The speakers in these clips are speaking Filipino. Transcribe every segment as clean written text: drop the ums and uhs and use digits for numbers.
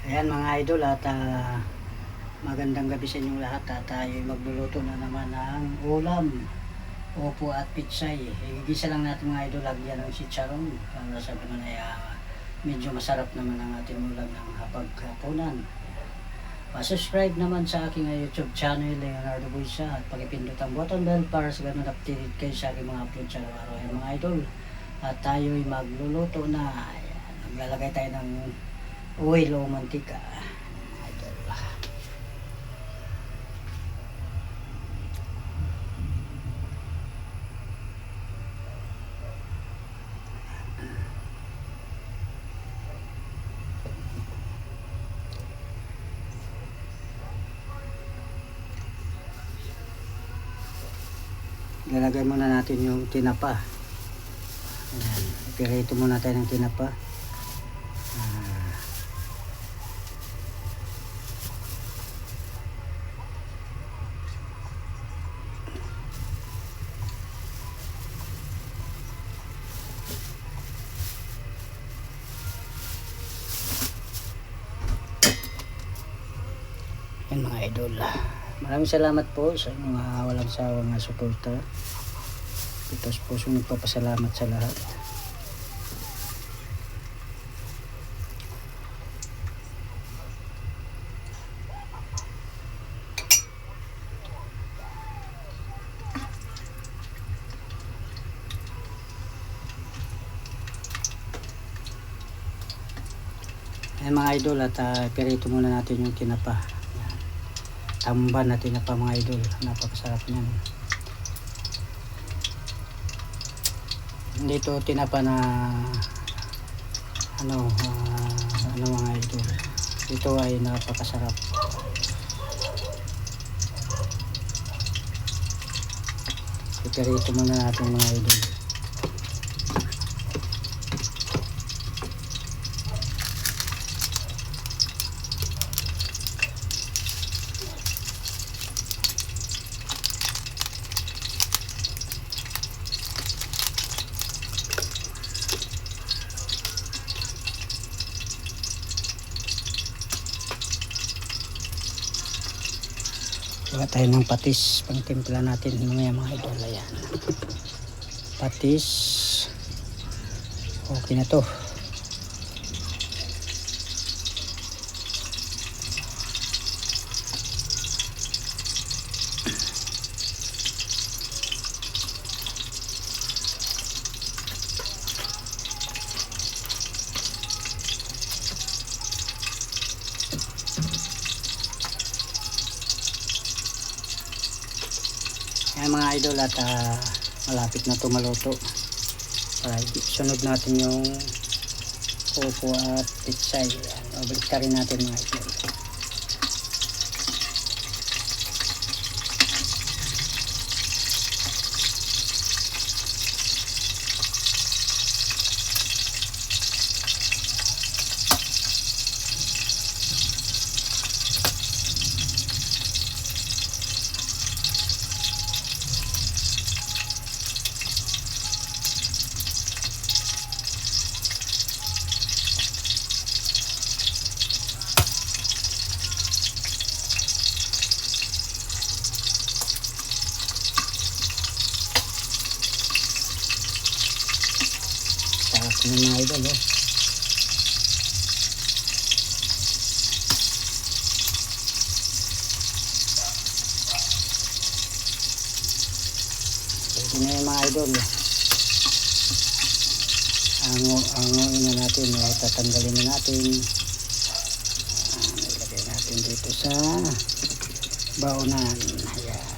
Ayan mga idol at magandang gabi sa inyong lahat at tayo magluluto na naman ng ulam, opo at pitsay. Igisa lang natin mga idol, lagyan ng chicharon para sa naman ay medyo masarap naman ang ating ulam ng hapag-hapunan. Subscribe naman sa aking YouTube channel, Leonardo Buisa, at pakipindot ang button bell para sa ganun updated kayo sa aking mga upload sa araw-araw. Ayan mga idol, at tayo'y magluluto na. Ayan, maglalagay tayo ng oil o mantika. Idol. Ilalagay muna natin yung tinapa. Ayan, ipirito muna tayo ng tinapa. Yan mga idol, maraming salamat po sa mga walang sawang suporta. Pitos puso nagpapasalamat sa lahat. Ayan mga idol, at pirito muna natin yung tinapa. Tamban na tinapa mga idol, napakasarap niyan. Dito tinapa na ano mga idol, dito ay napakasarap. Ipirito muna natin mga idol. Wala tayo ng patis, pang timpla natin mamaya mga idol. Ayan, patis, okay na to. Ayan mga idol, at malapit na ito maluto. Sunod natin yung opo at pitsay. Balik ka rin natin mga idol. Sarap na mga idol, oh. Ito na yung mga idol. Angoin na natin, tatanggalin na natin. Ilagay natin dito sa baonan. Ayan.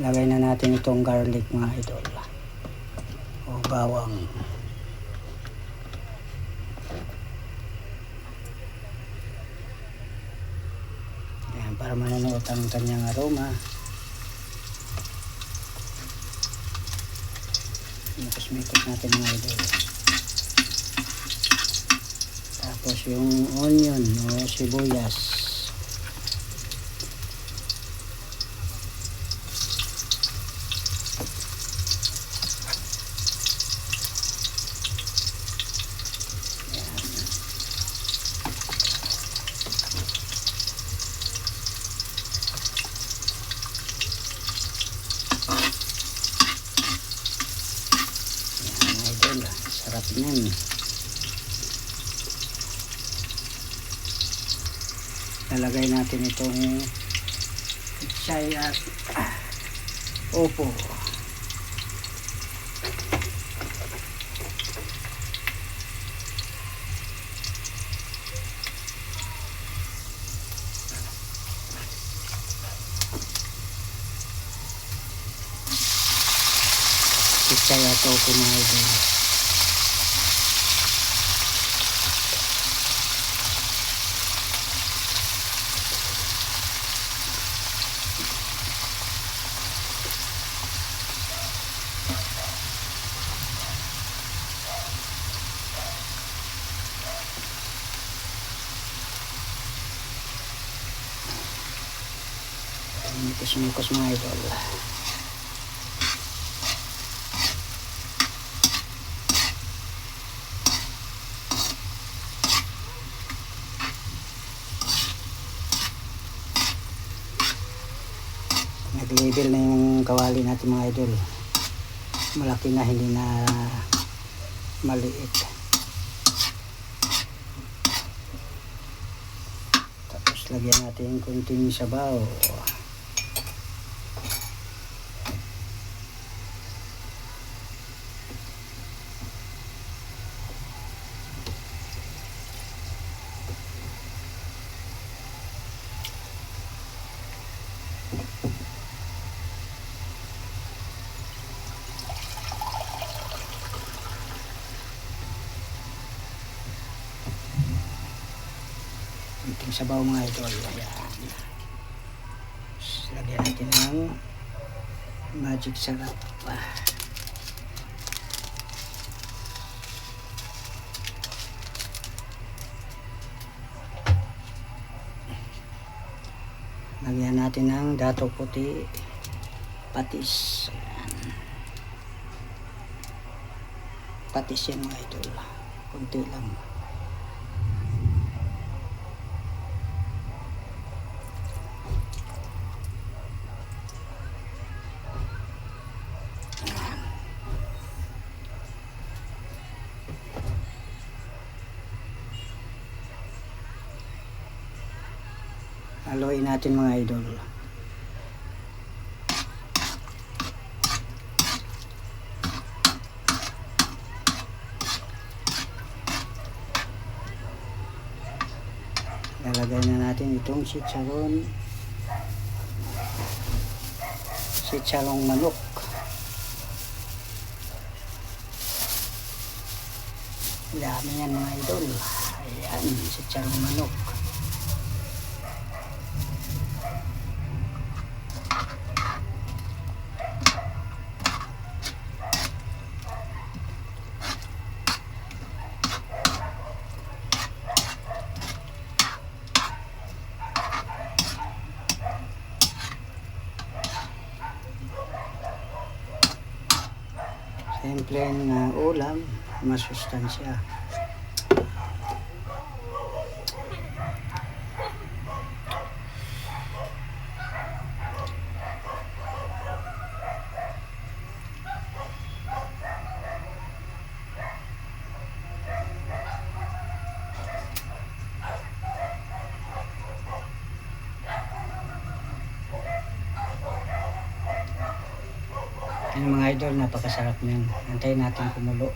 Lagay na natin itong garlic mga idol, o bawang. Ayan, para manunuot ang kanyang aroma. Mikos-mikos natin mga idol. Tapos yung onion o sibuyas. sarap niyan. Lalagay natin itong pitsay at opo. Pitsay at opo mga idol. Mukos mga idol. Nag-level na yung kawali natin mga idol. Malaki na, hindi na maliit. Tapos lagyan natin kunting sabaw. Kunting sabaw mga idol. Ayan. Lagyan natin ng magic sarap. Lagyan natin ng dato puti patis. Ayan. Patis yan mga idol. Kunti lang. Haluin natin mga idol. Lalagay na natin itong sitsaron manok. Dami yan mga idol. Ayan, sitsaron manok. Simple na ulam, masustansya. Yung mga idol, napakasarap niyan. Antayin natin kumulo.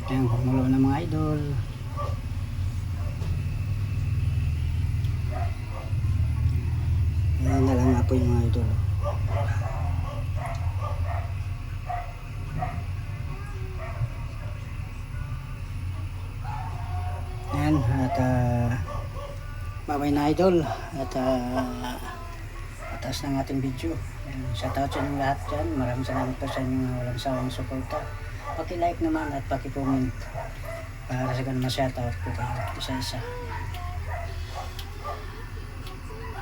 Ayan, kumulo na mga idol. Ayan na lang nga po yung mga idol. Ayan, at babay na idol. At pataas ng ating video. Ayan, shoutout sa inyong lahat dyan. Maraming salamat po sa inyong walang sawang suporta. Paki-like naman at paki-comment para sa ganun ma-shoutout ko kayo isa-isa.